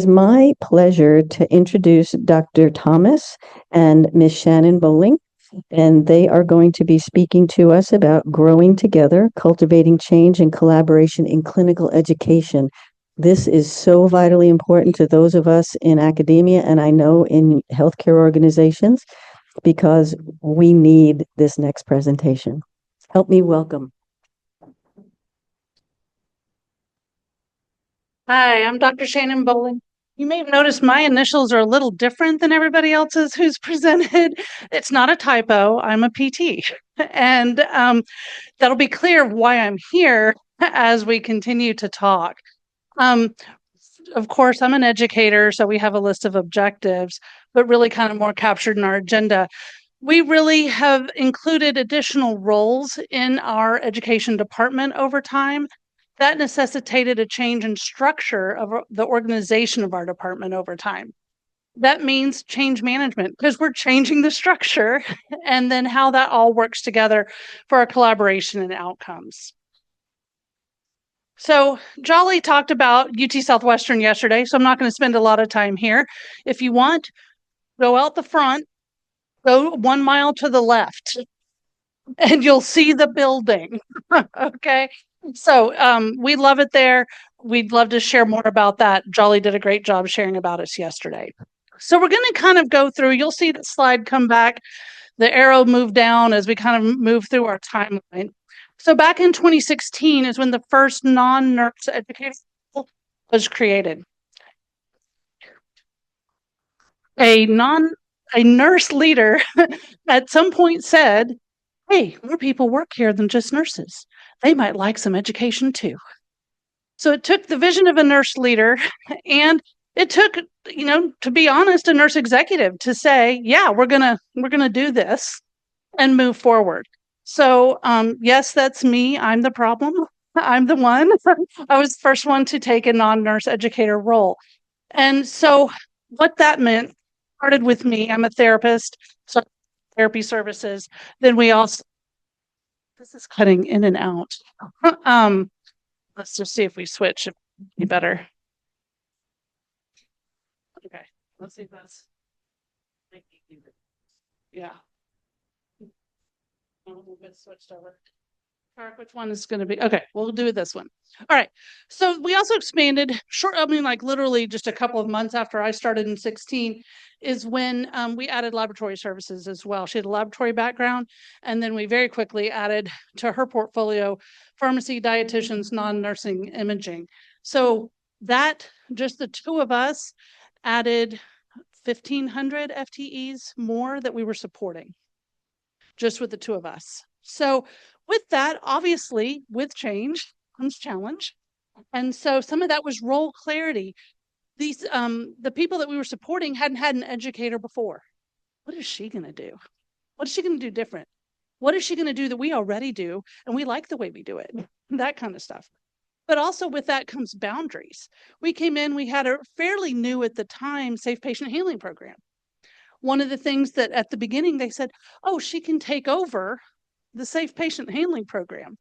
It's my pleasure to introduce Dr. Thomas and Miss Shannon Bowling, and they are going to be speaking to us about growing together, cultivating change and collaboration in clinical education. This is so vitally important to those of us in academia, and I know in healthcare organizations, because we need this next presentation. Help me welcome. Hi, I'm Dr. Shannon Bowling. You may have noticed my initials are a little different than everybody else's who's presented. It's not a typo. I'm a PT. And that'll be clear why I'm here as we continue to talk. Um, of course, I'm an educator, so we have a list of objectives, but really kind of more captured in our agenda. We really have included additional roles in our education department over time. That necessitated a change in structure of the organization of our department over time. That means change management because we're changing the structure and then how that all works together for our collaboration and outcomes. So Jolly talked about UT Southwestern yesterday, so I'm not going to spend a lot of time here. If you want, go out the front, go 1 mile to the left, and you'll see the building. Okay. So we love it there. We'd love to share more about that. Jolly did a great job sharing about us yesterday. So we're going to kind of go through, you'll see the slide come back, the arrow move down as we kind of move through our timeline. So back in 2016 is when the first non-nurse educator was created. A nurse leader at some point said, hey, more people work here than just nurses. They might like some education too. So it took the vision of a nurse leader and it took, to be honest, a nurse executive to say, yeah, we're going to do this and move forward. So, yes, that's me. I'm the problem. I'm the one. I was the first one to take a non-nurse educator role. And so what that meant started with me. I'm a therapist, so therapy services. Then we also, this is cutting in and out. Let's just see if we switch. It'd be better. Okay, let's see if that's, yeah. A little bit switched over. Which one is going to be? Okay, we'll do this one. All right. So we also expanded like literally just a couple of months after I started in 16 is when we added laboratory services as well. She had a laboratory background, and then we very quickly added to her portfolio pharmacy, dietitians, non-nursing imaging. So that just the two of us added 1,500 FTEs more that we were supporting just with the two of us. So with that, obviously, with change comes challenge. And so some of that was role clarity. These the people that we were supporting hadn't had an educator before. What is she going to do? What is she going to do different? What is she going to do that we already do and we like the way we do it? That kind of stuff. But also with that comes boundaries. We came in, we had a fairly new at the time safe patient handling program. One of the things that at the beginning they said, oh, she can take over the safe patient handling program.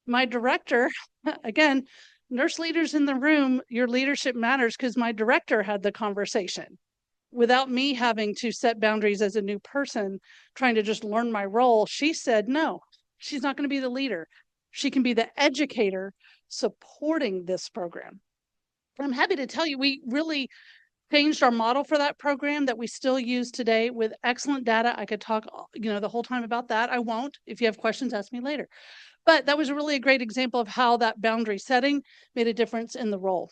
My director, again, nurse leaders in the room, your leadership matters because my director had the conversation without me having to set boundaries as a new person trying to just learn my role. She said, no, she's not going to be the leader. She can be the educator supporting this program. I'm happy to tell you, we really changed our model for that program that we still use today with excellent data. I could talk, the whole time about that. I won't. If you have questions, ask me later. But that was really a great example of how that boundary setting made a difference in the role.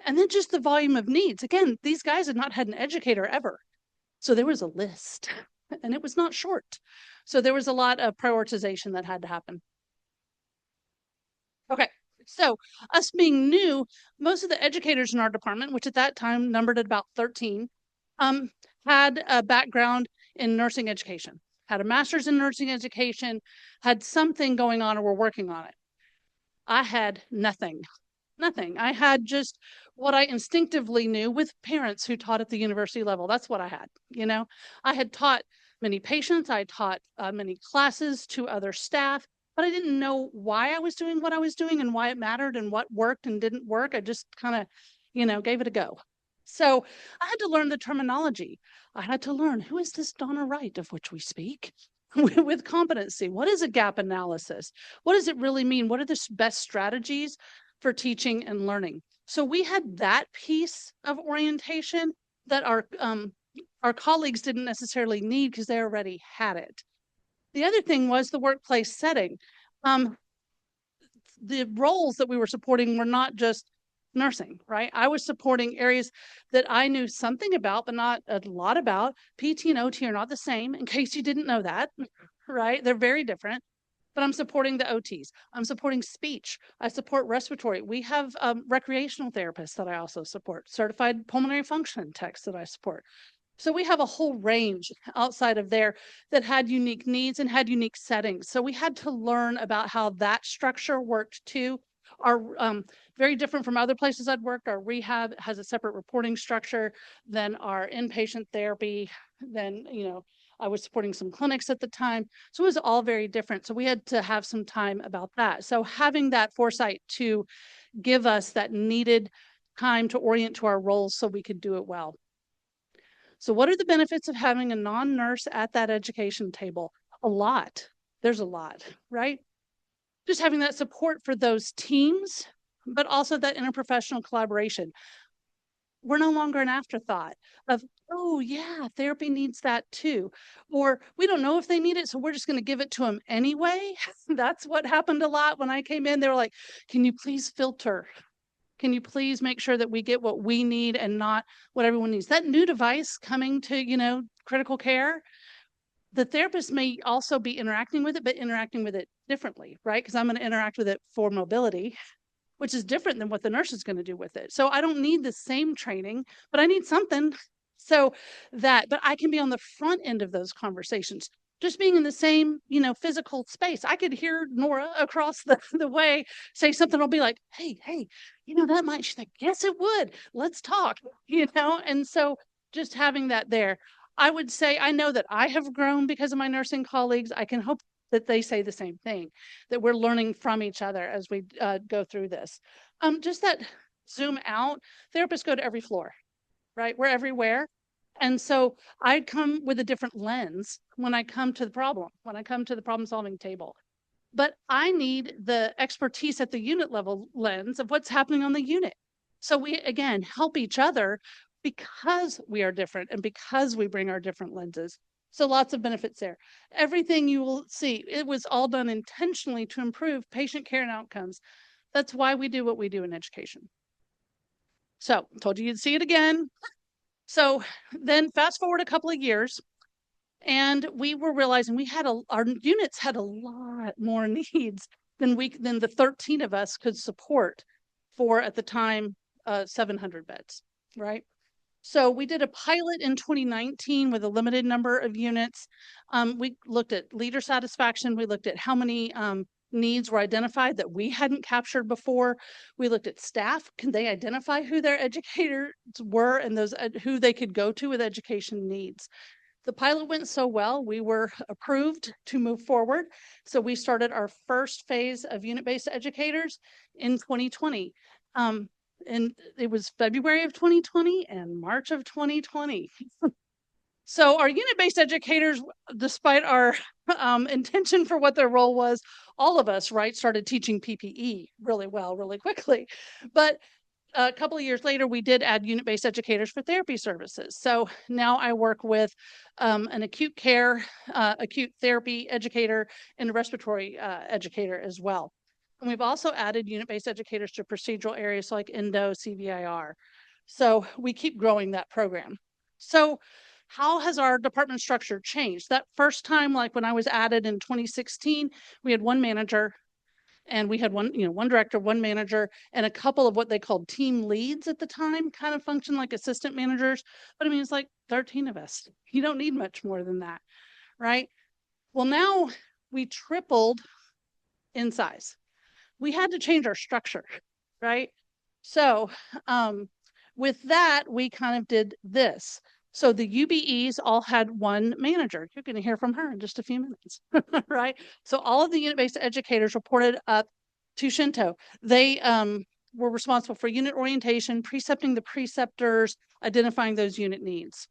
And then just the volume of needs. Again, these guys had not had an educator ever. So there was a list and it was not short. So there was a lot of prioritization that had to happen. Okay. So us being new, most of the educators in our department, which at that time numbered at about 13, had a background in nursing education, had a master's in nursing education, had something going on or were working on it. I had nothing. I had just what I instinctively knew with parents who taught at the university level. That's what I had. I had taught many patients, I taught many classes to other staff, but I didn't know why I was doing what I was doing and why it mattered and what worked and didn't work. I just kind of, gave it a go. So I had to learn the terminology. I had to learn, who is this Donna Wright of which we speak? With competency. What is a gap analysis? What does it really mean? What are the best strategies for teaching and learning? So we had that piece of orientation that our colleagues didn't necessarily need because they already had it. The other thing was the workplace setting. The roles that we were supporting were not just nursing, right? I was supporting areas that I knew something about, but not a lot about. PT and OT are not the same, in case you didn't know that, right? They're very different. But I'm supporting the OTs. I'm supporting speech. I support respiratory. We have recreational therapists that I also support, certified pulmonary function techs that I support. So we have a whole range outside of there that had unique needs and had unique settings. So we had to learn about how that structure worked too. Our very different from other places I'd worked. Our rehab has a separate reporting structure than our inpatient therapy. Then, I was supporting some clinics at the time. So it was all very different. So we had to have some time about that. So having that foresight to give us that needed time to orient to our roles so we could do it well. So what are the benefits of having a non-nurse at that education table? A lot. There's a lot, right? Just having that support for those teams, but also that interprofessional collaboration. We're no longer an afterthought of, oh yeah, therapy needs that too. Or we don't know if they need it, so we're just going to give it to them anyway. That's what happened a lot when I came in. They were like, can you please filter? Can you please make sure that we get what we need and not what everyone needs? That new device coming to, critical care, the therapist may also be interacting with it, but interacting with it differently, right? Because I'm going to interact with it for mobility, which is different than what the nurse is going to do with it. So I don't need the same training, but I need something. So but I can be on the front end of those conversations. Just being in the same, physical space. I could hear Nora across the way say something. I'll be like, hey, that might, she's like, yes, it would. Let's talk, And so just having that there, I would say, I know that I have grown because of my nursing colleagues. I can hope that they say the same thing, that we're learning from each other as we go through this. Just that zoom out, therapists go to every floor, right? We're everywhere. And so I come with a different lens when I come to the problem solving table. But I need the expertise at the unit level lens of what's happening on the unit. So we, again, help each other because we are different and because we bring our different lenses. So lots of benefits there. Everything you will see, it was all done intentionally to improve patient care and outcomes. That's why we do what we do in education. So told you you'd see it again. So then fast forward a couple of years, and we were realizing our units had a lot more needs than the 13 of us could support for, at the time, 700 beds, right? So we did a pilot in 2019 with a limited number of units. We looked at leader satisfaction. We looked at how many needs were identified that we hadn't captured before. We looked at staff. Can they identify who their educators were and those who they could go to with education needs? The pilot went so well, we were approved to move forward. So we started our first phase of unit-based educators in 2020. And it was February of 2020 and March of 2020. So our unit-based educators, despite our intention for what their role was, all of us, right, started teaching PPE really well, really quickly. But a couple of years later, we did add unit-based educators for therapy services. So now I work with an acute care, acute therapy educator and a respiratory educator as well. And we've also added unit-based educators to procedural areas like endo, CVIR. So we keep growing that program. So how has our department structure changed? That first time, like when I was added in 2016, we had one manager and we had one director, one manager, and a couple of what they called team leads at the time, kind of function like assistant managers. But I mean, it's like 13 of us. You don't need much more than that, right? Well, now we tripled in size. We had to change our structure, right? So with that, we kind of did this. So the UBEs all had one manager. You're going to hear from her in just a few minutes, right? So all of the unit-based educators reported up to Shinto. They were responsible for unit orientation, precepting the preceptors, identifying those unit needs.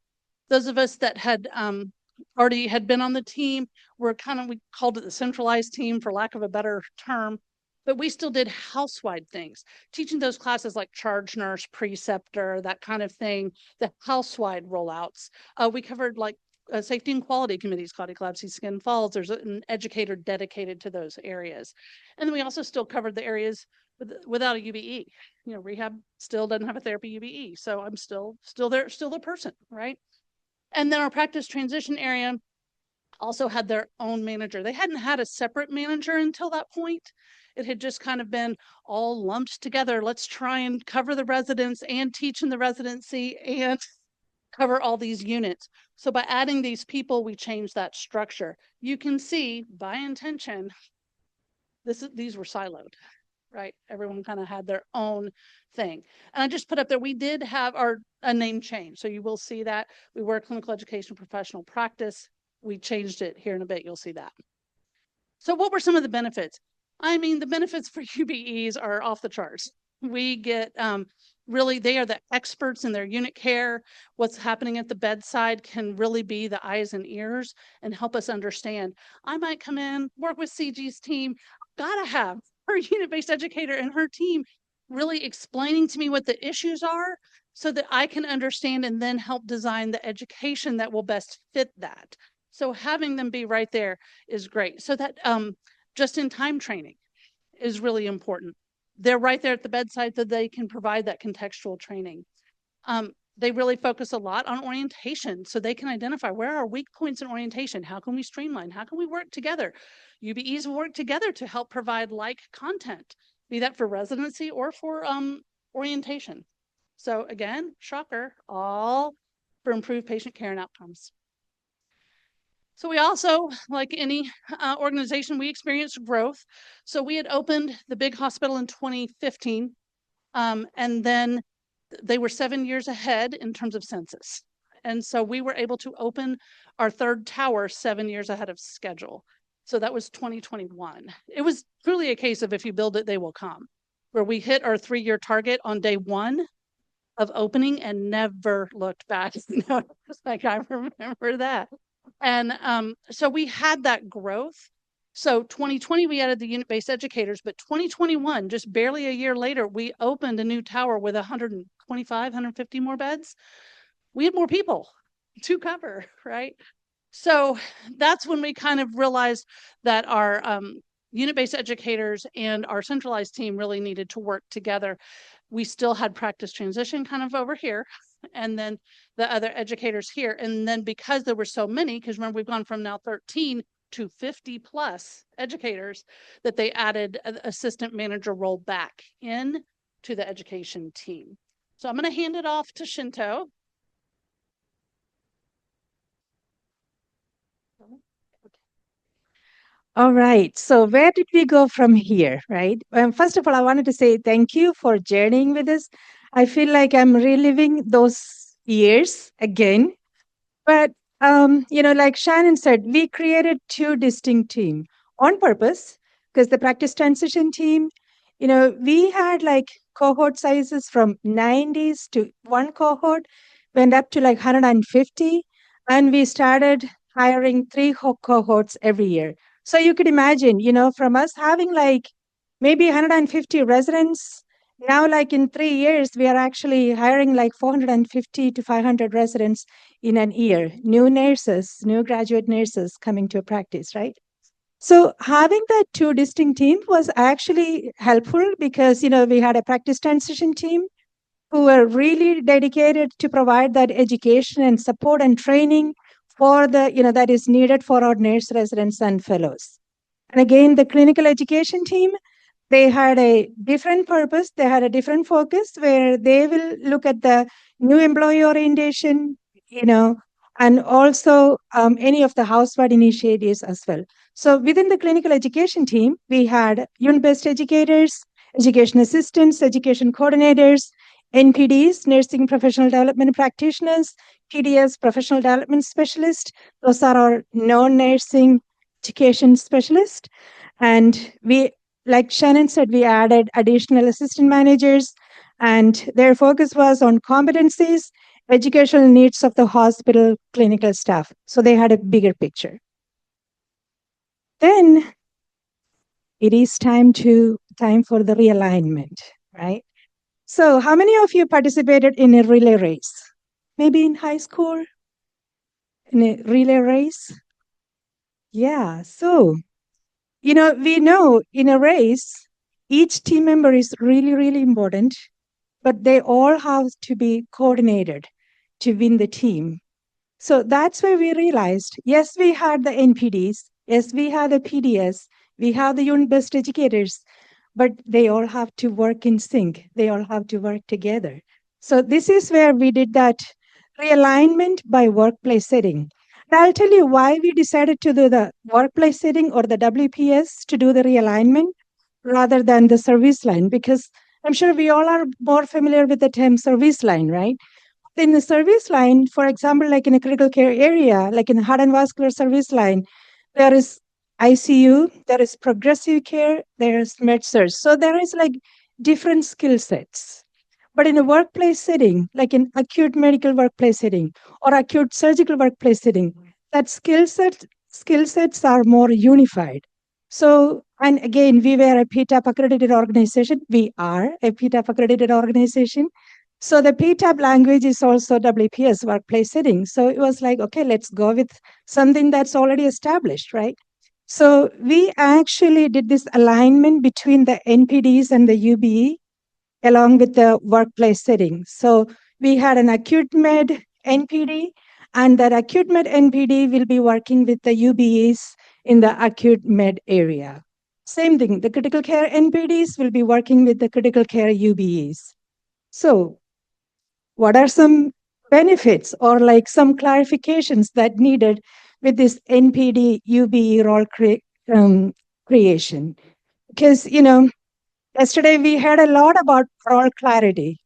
Those of us that had already had been on the team were we called it the centralized team for lack of a better term, but we still did house-wide things, teaching those classes like charge nurse, preceptor, that kind of thing, the house-wide rollouts. We covered like safety and quality committees, Claudia Collapsy, Skin Falls. There's an educator dedicated to those areas. And then we also still covered the areas without a UBE. Rehab still doesn't have a therapy UBE. So I'm still there, still the person, right? And then our practice transition area also had their own manager. They hadn't had a separate manager until that point. It had just kind of been all lumped together. Let's try and cover the residents and teach in the residency and cover all these units. So by adding these people, we changed that structure. You can see by intention, these were siloed, right? Everyone kind of had their own thing. And I just put up there, we did have a name change. So you will see that. We were clinical education professional practice. We changed it here in a bit. You'll see that. So what were some of the benefits? I mean, the benefits for UBEs are off the charts. We get really, they are the experts in their unit care. What's happening at the bedside can really be the eyes and ears and help us understand. I might come in, work with CG's team, gotta have her unit-based educator and her team really explaining to me what the issues are so that I can understand and then help design the education that will best fit that. So having them be right there is great. So that just-in-time training is really important. They're right there at the bedside so they can provide that contextual training. They really focus a lot on orientation so they can identify where are weak points in orientation. How can we streamline? How can we work together? UBEs work together to help provide like content, be that for residency or for orientation. So again, shocker, all for improved patient care and outcomes. So we also, like any organization, we experienced growth. So we had opened the big hospital in 2015, and then they were 7 years ahead in terms of census. And so we were able to open our third tower 7 years ahead of schedule. So that was 2021. It was truly a case of if you build it, they will come, where we hit our 3-year target on day one of opening and never looked back. Like I remember that. And so we had that growth. So 2020, we added the unit-based educators, but 2021, just barely a year later, we opened a new tower with 125, 150 more beds. We had more people to cover, right? So that's when we kind of realized that our unit-based educators and our centralized team really needed to work together. We still had practice transition kind of over here, and then the other educators here. And then because there were so many, because remember, we've gone from now 13 to 50 plus educators, that they added an assistant manager role back in to the education team. So I'm going to hand it off to Shinto. All right. So where did we go from here, right? First of all, I wanted to say thank you for journeying with us. I feel like I'm reliving those years again. But, like Shannon said, we created two distinct teams on purpose because the practice transition team, we had like cohort sizes from 90s to one cohort went up to like 150. And we started hiring three cohorts every year. So you could imagine, from us having like maybe 150 residents, now like in 3 years, we are actually hiring like 450 to 500 residents in an year, new nurses, new graduate nurses coming to a practice, right? So having that two distinct teams was actually helpful because, we had a practice transition team who were really dedicated to provide that education and support and training for that is needed for our nurse residents and fellows. And again, the clinical education team, they had a different purpose. They had a different focus where they will look at the new employee orientation, and also any of the housewide initiatives as well. So within the clinical education team, we had unit-based educators, education assistants, education coordinators, NPDs, nursing professional development practitioners, PDS, professional development specialist. Those are our non-nursing education specialists. And we like Shannon said, we added additional assistant managers, and their focus was on competencies, educational needs of the hospital clinical staff. So they had a bigger picture. Then it is time for the realignment, right? So how many of you participated in a relay race? Maybe in high school? In a relay race? Yeah. So, we know in a race, each team member is really, really important, but they all have to be coordinated to win the team. So that's where we realized, yes, we had the NPDs, yes, we had the PDS, we have the unit-based educators, but they all have to work in sync. They all have to work together. So this is where we did that realignment by workplace setting. And I'll tell you why we decided to do the workplace setting or the WPS to do the realignment rather than the service line, because I'm sure we all are more familiar with the term service line, right? In the service line, for example, like in a critical care area, like in the heart and vascular service line, there is ICU, there is progressive care, there is med surg. So there is like different skill sets. But in a workplace setting, like in acute medical workplace setting or acute surgical workplace setting, that skill sets are more unified. So, and again, we were a PTAP accredited organization. We are a PTAP accredited organization. So the PTAP language is also WPS, workplace setting. So it was like, okay, let's go with something that's already established, right? So we actually did this alignment between the NPDs and the UBE along with the workplace setting. So we had an acute med NPD, and that acute med NPD will be working with the UBEs in the acute med area. Same thing, the critical care NPDs will be working with the critical care UBEs. So what are some benefits or like some clarifications that needed with this NPD UBE role creation? Because, yesterday we heard a lot about role clarity.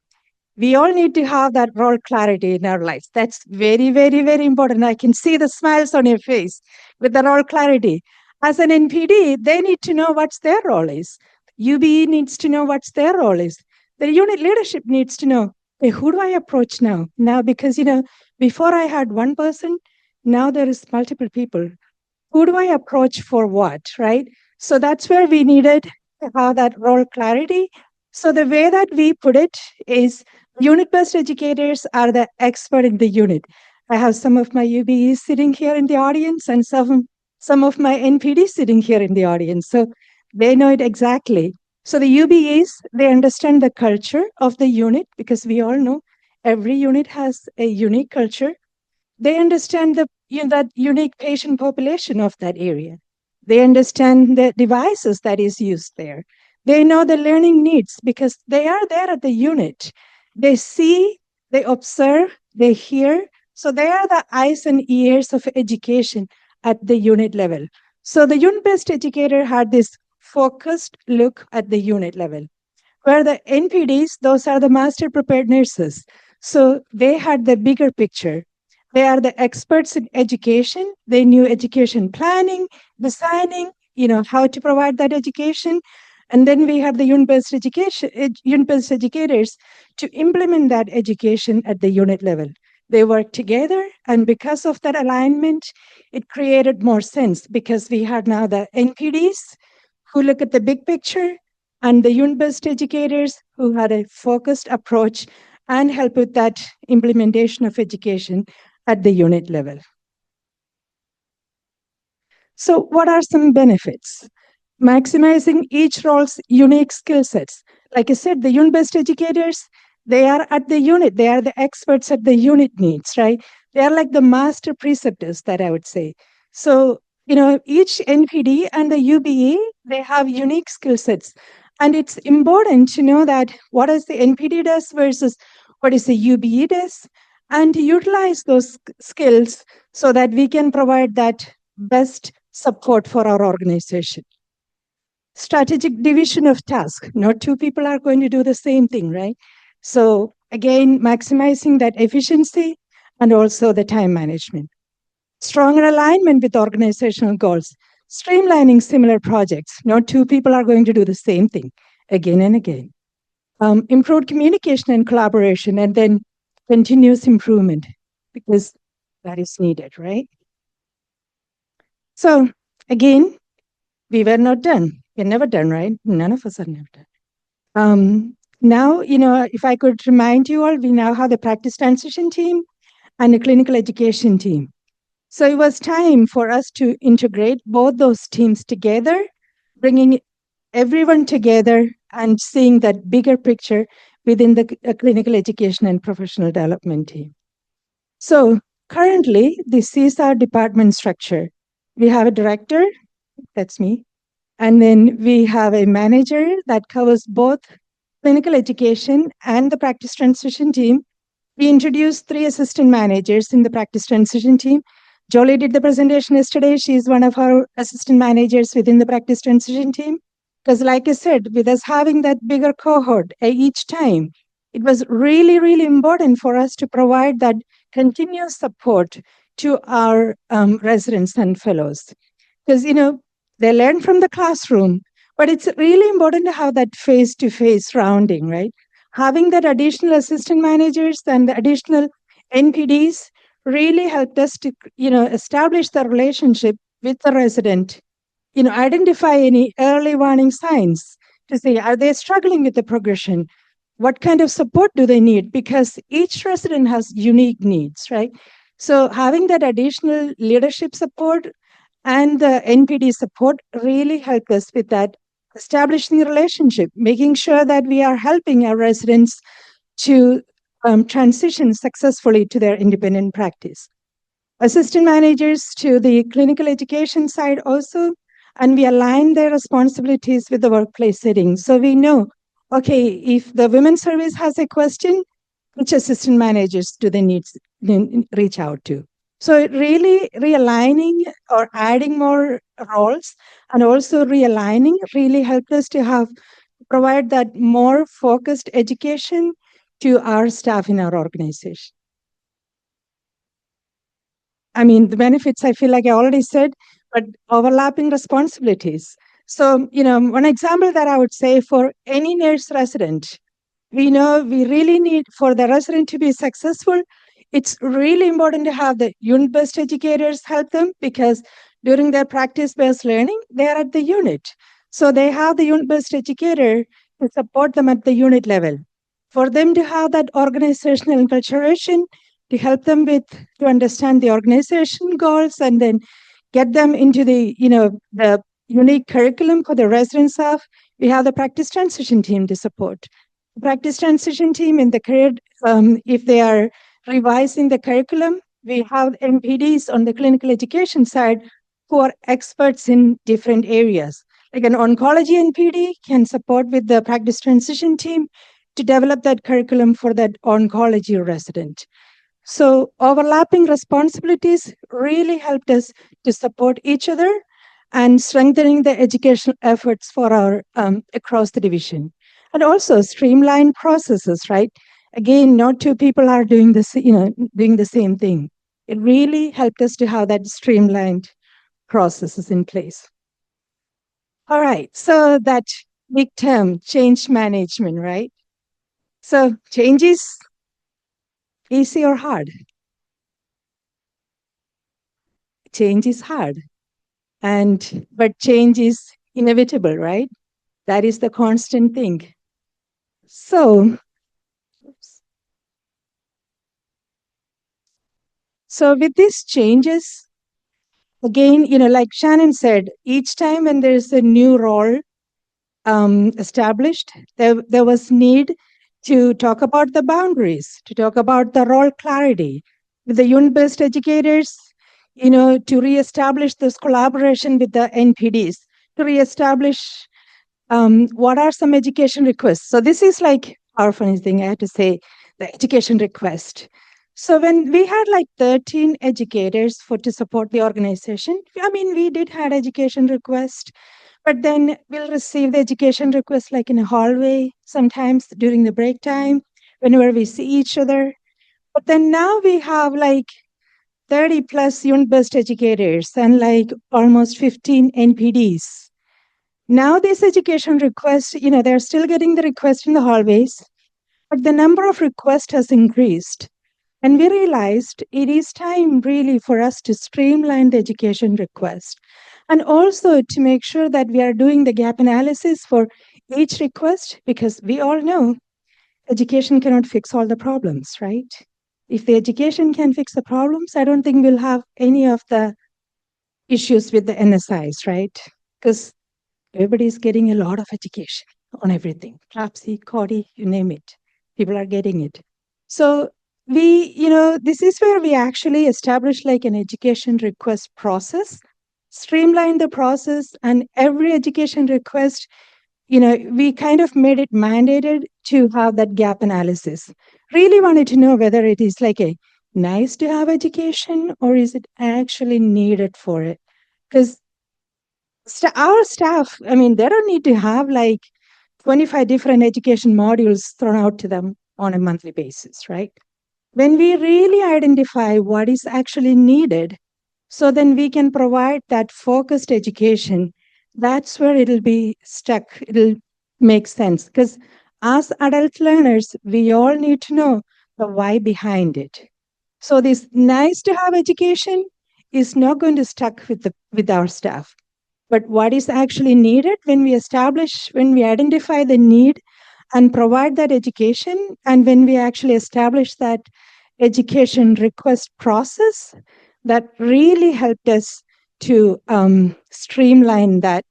We all need to have that role clarity in our lives. That's very, very, very important. I can see the smiles on your face with the role clarity. As an NPD, they need to know what's their role is. UBE needs to know what's their role is. The unit leadership needs to know, hey, who do I approach now? Now, because, before I had one person, now there is multiple people. Who do I approach for what, right? So that's where we needed to have that role clarity. So the way that we put it is unit-based educators are the expert in the unit. I have some of my UBEs sitting here in the audience and some of my NPDs sitting here in the audience. So they know it exactly. So the UBEs, they understand the culture of the unit because we all know every unit has a unique culture. They understand that unique patient population of that area. They understand the devices that is used there. They know the learning needs because they are there at the unit. They see, they observe, they hear. So they are the eyes and ears of education at the unit level. So the unit-based educator had this focused look at the unit level, where the NPDs, those are the master prepared nurses. So they had the bigger picture. They are the experts in education. They knew education planning, designing, how to provide that education. And then we have the unit-based educators to implement that education at the unit level. They work together, and because of that alignment, it created more sense because we had now the NPDs who look at the big picture and the unit-based educators who had a focused approach and help with that implementation of education at the unit level. So what are some benefits? Maximizing each role's unique skill sets. Like I said, the unit-based educators, they are at the unit. They are the experts at the unit needs, right? They are like the master preceptors that I would say. So, each NPD and the UBE, they have unique skill sets. And it's important to know that what is the NPD does versus what is the UBE does, and to utilize those skills so that we can provide that best support for our organization. Strategic division of task. Not two people are going to do the same thing, right? So again, maximizing that efficiency and also the time management. Stronger alignment with organizational goals. streamlining similar projects. No two people are going to do the same thing again and again. Improved communication and collaboration, and then continuous improvement, because that is needed, right? So again, we were not done. We're never done, right? None of us are never done. Now, if I could remind you all, we now have the practice transition team and a clinical education team. So it was time for us to integrate both those teams together, bringing everyone together and seeing that bigger picture within the clinical education and professional development team. So currently, this is our department structure. We have a director, that's me, and then we have a manager that covers both clinical education and the practice transition team. We introduced 3 assistant managers in the practice transition team. Jolie did the presentation yesterday. She's one of our assistant managers within the practice transition team. Because like I said, with us having that bigger cohort each time, it was really, really important for us to provide that continuous support to our residents and fellows. Because, they learn from the classroom, but it's really important to have that face-to-face rounding, right? Having that additional assistant managers and the additional NPDs really helped us to, establish the relationship with the resident, identify any early warning signs to say, are they struggling with the progression? What kind of support do they need? Because each resident has unique needs, right? So having that additional leadership support and the NPD support really helped us with that, establishing the relationship, making sure that we are helping our residents to transition successfully to their independent practice. Assistant managers to the clinical education side also, and we align their responsibilities with the workplace setting. So we know, okay, if the women's service has a question, which assistant managers do they need to reach out to? So really realigning or adding more roles and also realigning really helped us to provide that more focused education to our staff in our organization. I mean, the benefits, I feel like I already said, but overlapping responsibilities. So, one example that I would say for any nurse resident, we know we really need, for the resident to be successful, it's really important to have the unit-based educators help them, because during their practice-based learning, they're at the unit. So they have the unit-based educator to support them at the unit level. For them to have that organizational enculturation, to help them to understand the organization goals and then get them into the unique curriculum for the residents of, we have the practice transition team to support. The practice transition team in the career, if they are revising the curriculum, we have MPDs on the clinical education side who are experts in different areas. Like an oncology NPD can support with the practice transition team to develop that curriculum for that oncology resident. So overlapping responsibilities really helped us to support each other and strengthening the educational efforts for our across the division. And also streamline processes, right? Again, not two people are doing this, doing the same thing. It really helped us to have that streamlined processes in place. All right, so that big term, change management, right? So change is easy or hard? Change is hard. But change is inevitable, right? That is the constant thing. So with these changes, again, like Shannon said, each time when there's a new role established, there was need to talk about the boundaries, to talk about the role clarity with the unit-based educators, to reestablish this collaboration with the NPDs, to reestablish what are some education requests. So this is like our funny thing, I have to say, the education request. So when we had like 13 educators to support the organization, I mean, we did have education request, but then we'll receive the education request like in a hallway, sometimes during the break time, whenever we see each other. But then now we have like 30 plus unit-based educators and like almost 15 NPDs. Now these education requests, they're still getting the requests in the hallways, but the number of requests has increased. And we realized it is time really for us to streamline the education request and also to make sure that we are doing the gap analysis for each request, because we all know education cannot fix all the problems, right? If the education can fix the problems, I don't think we'll have any of the issues with the NSIs, right? Because everybody's getting a lot of education on everything. CLAPSI, CODI, you name it. People are getting it. So this is where we actually establish like an education request process, streamline the process, and every education request, we kind of made it mandated to have that gap analysis. Really wanted to know whether it is like a nice to have education or is it actually needed for it? Because our staff, they don't need to have like 25 different education modules thrown out to them on a monthly basis, right? When we really identify what is actually needed, so then we can provide that focused education, that's where it'll be stuck. It'll make sense. Because as adult learners, we all need to know the why behind it. So this nice to have education is not going to stuck with our staff. But what is actually needed when we identify the need and provide that education, and when we actually establish that education request process, that really helped us to streamline that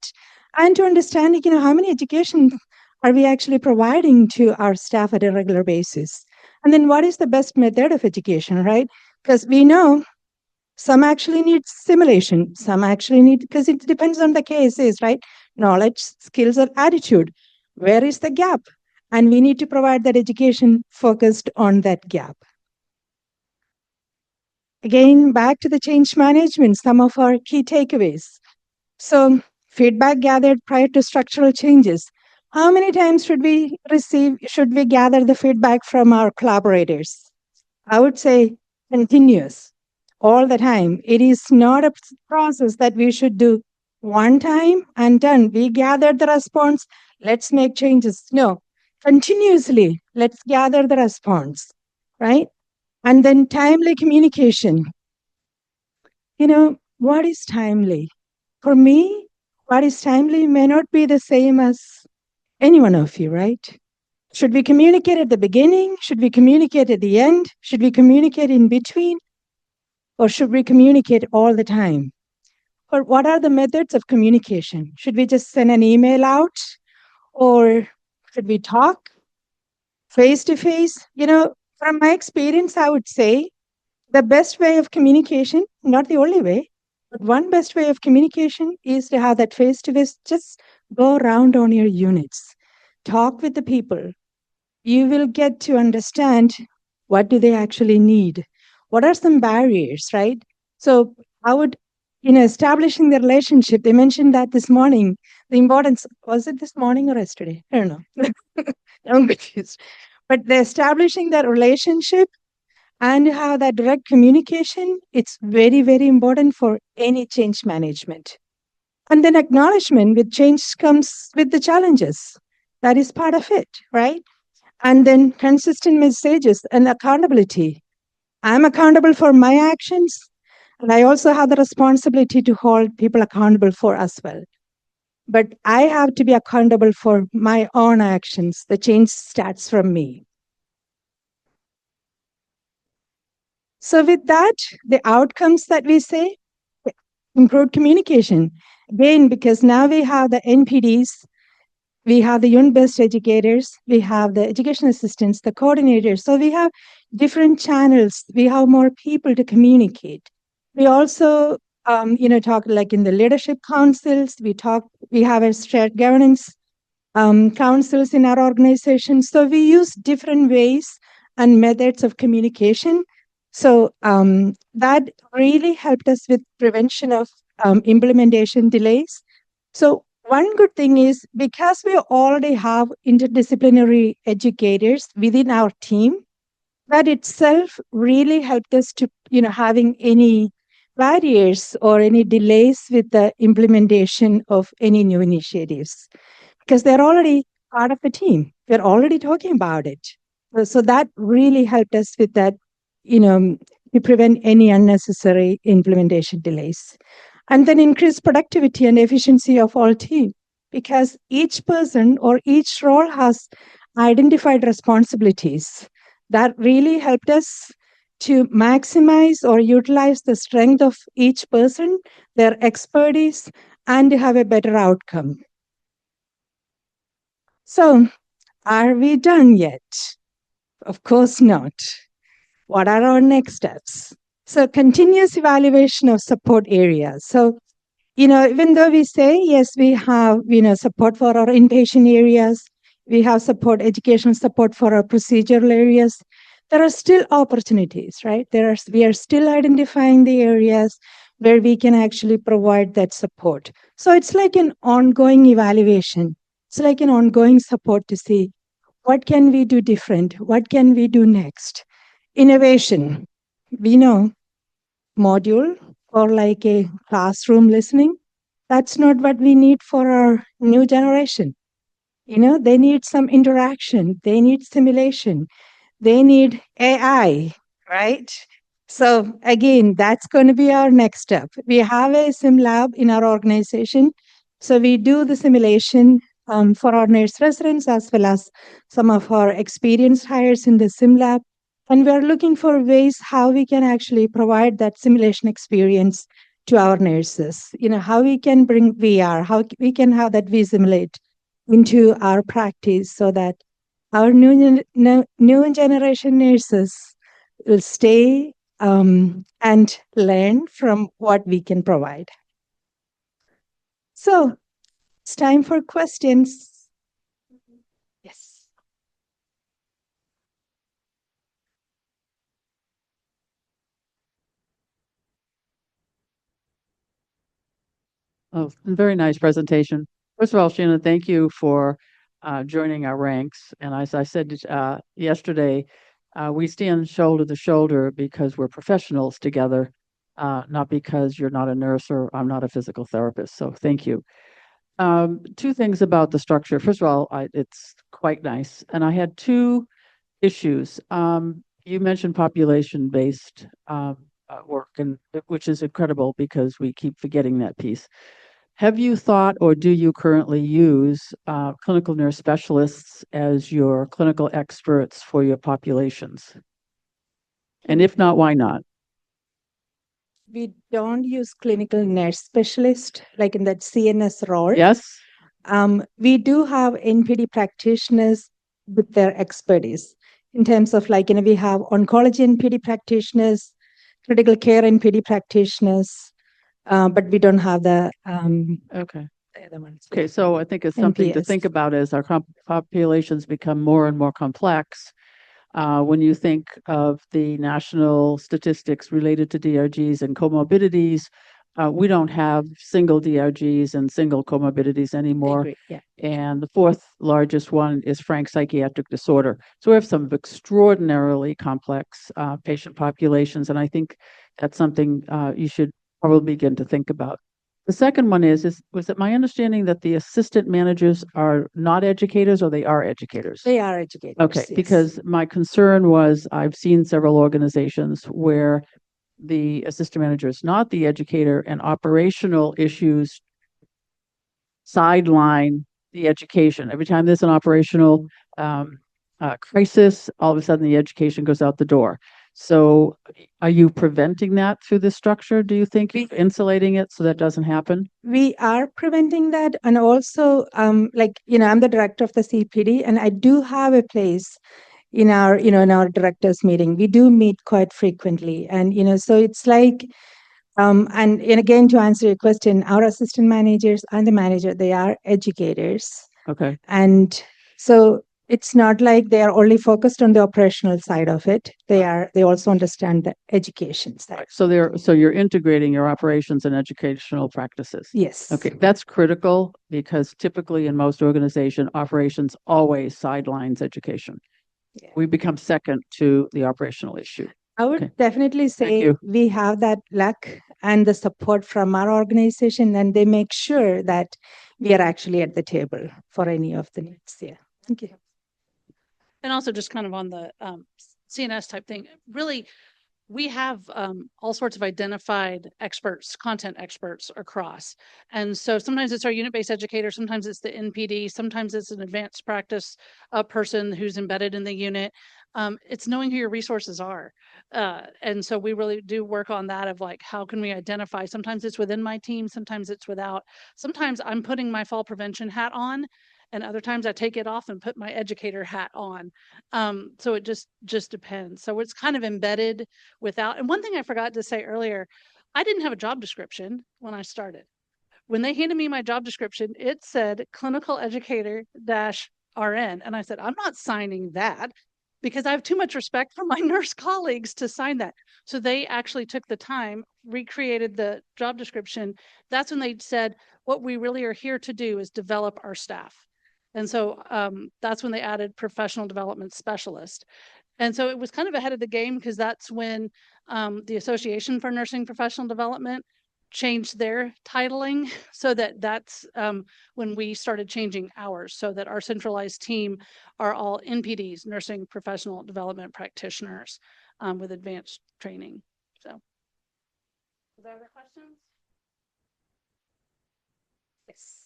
and to understand, how many education are we actually providing to our staff at a regular basis? And then what is the best method of education, right? Because we know some actually need simulation, some actually need, because it depends on the cases, right? Knowledge, skills, or attitude. Where is the gap? And we need to provide that education focused on that gap. Again, back to the change management, some of our key takeaways. So, feedback gathered prior to structural changes. How many times should we gather the feedback from our collaborators? I would say continuous, all the time. It is not a process that we should do one time and done. We gathered the response, let's make changes. No, continuously, let's gather the response, right? And then timely communication. What is timely? For me, what is timely may not be the same as any one of you, right? Should we communicate at the beginning? Should we communicate at the end? Should we communicate in between? Or should we communicate all the time? Or what are the methods of communication? Should we just send an email out? Or should we talk face to face? From my experience, I would say the best way of communication, not the only way, but one best way of communication is to have that face to face. Just go around on your units, talk with the people. You will get to understand what do they actually need. What are some barriers, right? So I would, establishing the relationship, they mentioned that this morning, the importance, was it this morning or yesterday? I don't know. I'm confused. But the establishing that relationship and have that direct communication, it's very, very important for any change management. And then acknowledgement with change comes with the challenges. That is part of it, right? And then consistent messages and accountability. I'm accountable for my actions, and I also have the responsibility to hold people accountable for as well. But I have to be accountable for my own actions. The change starts from me. So with that, the outcomes that we say, improved communication. Again, because now we have the NPDs, we have the unit-based educators, we have the education assistants, the coordinators. So we have different channels. We have more people to communicate. We also, talk like in the leadership councils. We have a shared governance councils in our organization. So we use different ways and methods of communication. So that really helped us with prevention of implementation delays. So one good thing is because we already have interdisciplinary educators within our team, that itself really helped us to, having any barriers or any delays with the implementation of any new initiatives because they're already part of the team. We're already talking about it. So that really helped us with that, to prevent any unnecessary implementation delays. And then increase productivity and efficiency of all team because each person or each role has identified responsibilities that really helped us to maximize or utilize the strength of each person, their expertise, and to have a better outcome. So, are we done yet? Of course not. What are our next steps? So, continuous evaluation of support areas. So, even though we say, yes, we have, support for our inpatient areas, we have support, educational support for our procedural areas, there are still opportunities, right? We are still identifying the areas where we can actually provide that support. So it's like an ongoing evaluation. It's like an ongoing support to see what can we do different? What can we do next? Innovation. We know module or like a classroom listening. That's not what we need for our new generation. They need some interaction, they need simulation, they need AI, right? So, again, that's going to be our next step. We have a sim lab in our organization. So, we do the simulation for our nurse residents as well as some of our experienced hires in the sim lab. And we're looking for ways how we can actually provide that simulation experience to our nurses. How we can bring VR, how we can have that we simulate into our practice so that our new generation nurses will stay and learn from what we can provide. So it's time for questions. Yes. Oh, very nice presentation. First of all, Shannon, thank you for joining our ranks. And as I said yesterday, we stand shoulder to shoulder because we're professionals together, not because you're not a nurse or I'm not a physical therapist. So thank you. Two things about the structure. First of all, it's quite nice. And I had two issues. You mentioned population-based work, which is incredible because we keep forgetting that piece. Have you thought or do you currently use clinical nurse specialists as your clinical experts for your populations? And if not, why not? We don't use clinical nurse specialist like in that CNS role. Yes? We do have NPD practitioners with their expertise in terms of like, we have oncology NPD practitioners, critical care NPD practitioners, but we don't have the Okay. other ones. Okay, so I think it's something to think NPS. about as our populations become more and more complex. When you think of the national statistics related to DRGs and comorbidities, we don't have single DRGs and single comorbidities I anymore. agree, yeah. And the fourth largest one is frank psychiatric disorder. So we have some extraordinarily complex patient populations, and I think that's something you should probably begin to think about. The second one was it my understanding that the assistant managers are not educators or they are educators? They are educators. Okay, yes. because my concern was I've seen several organizations where the assistant manager is not the educator and operational issues sideline the education. Every time there's an operational crisis, all of a sudden the education goes out the door. So are you preventing that through this structure, do you think? Insulating it so that doesn't happen? We are preventing that. And also, I'm the director of the CPD, and I do have a place in our, in our directors meeting. We do meet quite frequently. And, so it's like, and again, to answer your question, our assistant managers and the manager, they are educators. Okay. And so it's not like they are only focused on the operational side of it. They also understand the education side. So you're integrating your operations and educational practices. Yes. Okay, that's critical because typically in most organizations, operations always sidelines education. Yeah. we become second to the operational issue. I would Okay. definitely say you. we have that luck and the support from our organization, and they make sure that we are actually at the table for any of the needs. Yeah. Thank you. And also just kind of on the CNS type thing, really, we have all sorts of identified experts, content experts across. And so sometimes it's our unit-based educator, sometimes it's the NPD, sometimes it's an advanced practice person who's embedded in the unit. It's knowing who your resources are. And so we really do work on that of like, how can we identify? Sometimes it's within my team, sometimes it's without. Sometimes I'm putting my fall prevention hat on, and other times I take it off and put my educator hat on. So it just depends. So it's kind of embedded without. And one thing I forgot to say earlier, I didn't have a job description when I started. When they handed me my job description, it said clinical educator dash RN. And I said, I'm not signing that because I have too much respect for my nurse colleagues to sign that. So they actually took the time, recreated the job description. That's when they said, what we really are here to do is develop our staff. And so that's when they added professional development specialist. And so it was kind of ahead of the game because that's when the Association for Nursing Professional Development changed their titling so that's when we started changing ours so that our centralized team are all NPDs, nursing professional development practitioners with advanced training. So, are there other questions? Yes.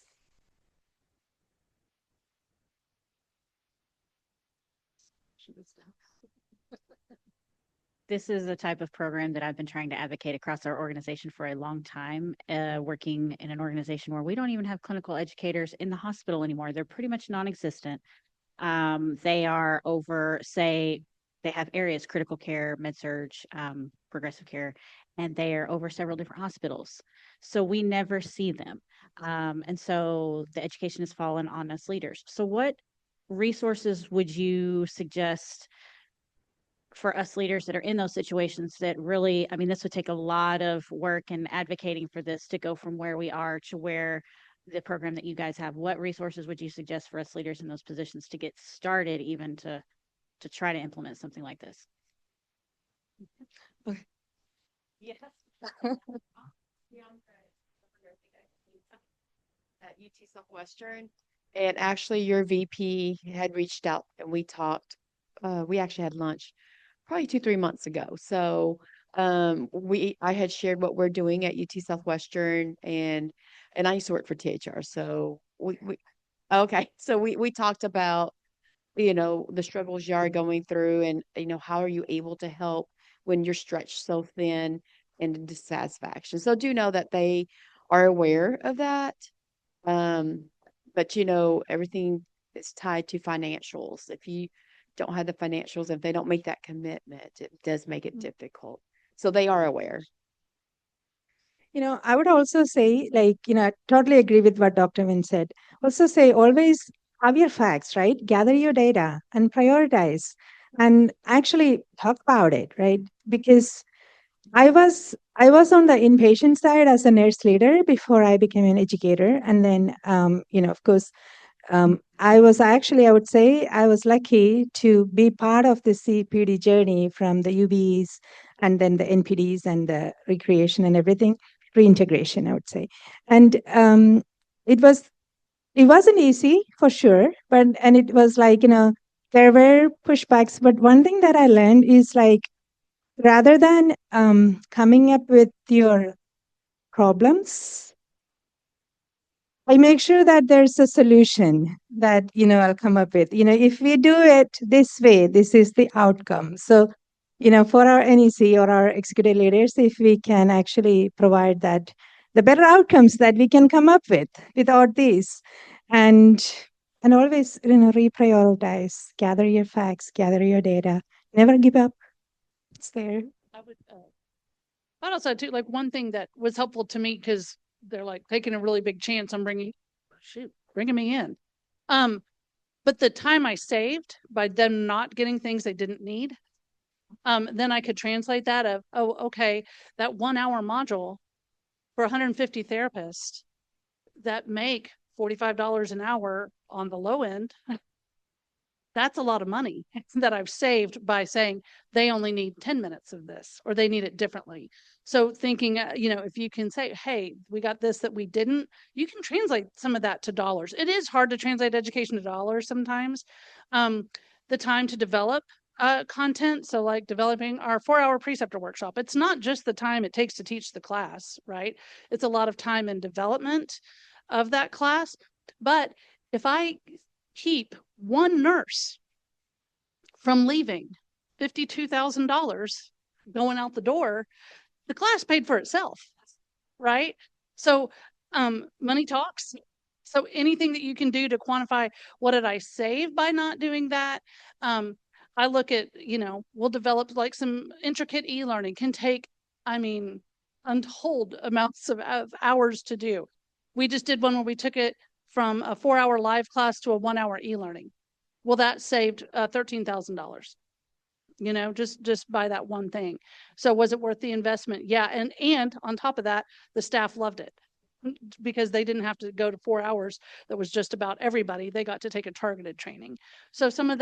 This is a type of program that I've been trying to advocate across our organization for a long time, working in an organization where we don't even have clinical educators in the hospital anymore. They're pretty much non-existent. They are over, say, they have areas, critical care, med-surg, progressive care, and they are over several different hospitals. So we never see them. And so the education has fallen on us leaders. So what resources would you suggest for us leaders that are in those situations that really, I mean, this would take a lot of work and advocating for this to go from where we are to where the program that you guys have? What resources would you suggest for us leaders in those positions to get started, even to try to implement something like this? Yes. At UT Southwestern, and actually your VP had reached out and we talked. We actually had lunch probably 2, 3 months ago. So I had shared what we're doing at UT Southwestern, and I used to work for THR. So we okay. So we talked about, the struggles you are going through, and how are you able to help when you're stretched so thin and dissatisfaction. So do know that they are aware of that. But everything is tied to financials. If you don't have the financials, if they don't make that commitment, it does make it difficult. So they are aware. I would also say, I totally agree with what Dr. Wynn said. Also say always have your facts, right? Gather your data and prioritize and actually talk about it, right? Because I was on the inpatient side as a nurse leader before I became an educator. And then, of course, I would say I was lucky to be part of the CPD journey from the UBs and then the NPDs and the recreation and everything, reintegration, I would say. And it wasn't easy for sure, and it was like, there were pushbacks. But one thing that I learned is like, rather than coming up with your problems, I make sure that there's a solution that, I'll come up with. If we do it this way, this is the outcome. So, for our NEC or our executive leaders, if we can actually provide that, the better outcomes that we can come up with without these. And always, reprioritize, gather your facts, gather your data, never give up. It's there. I would also too, like one thing that was helpful to me because they're like taking a really big chance on bringing me in. But the time I saved by them not getting things they didn't need, then I could translate that of, oh, okay, that 1 hour module for 150 therapists that make $45 an hour on the low end That's a lot of money that I've saved by saying they only need 10 minutes of this or they need it differently. So thinking, if you can say, hey, we got this that we didn't, you can translate some of that to dollars. It is hard to translate education to dollars sometimes. The time to develop content. So like developing our 4-hour preceptor workshop, it's not just the time it takes to teach the class, right? It's a lot of time in development of that class. But if I keep one nurse from leaving $52,000 going out the door, the class paid for itself, right? So money talks. So anything that you can do to quantify what did I save by not doing that? I look at, we'll develop like some intricate e-learning, can take, untold amounts of hours to do. We just did one where we took it from a 4-hour live class to a 1-hour e-learning. Well, that saved $13,000, just by that one thing. So was it worth the investment? Yeah. And on top of that, the staff loved it because they didn't have to go to 4 hours that was just about everybody. They got to take a targeted training. So some of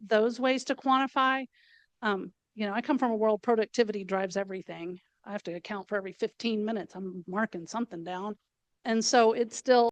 those ways to quantify, I come from a world productivity drives everything. I have to account for every 15 minutes. I'm marking something down. And so it's still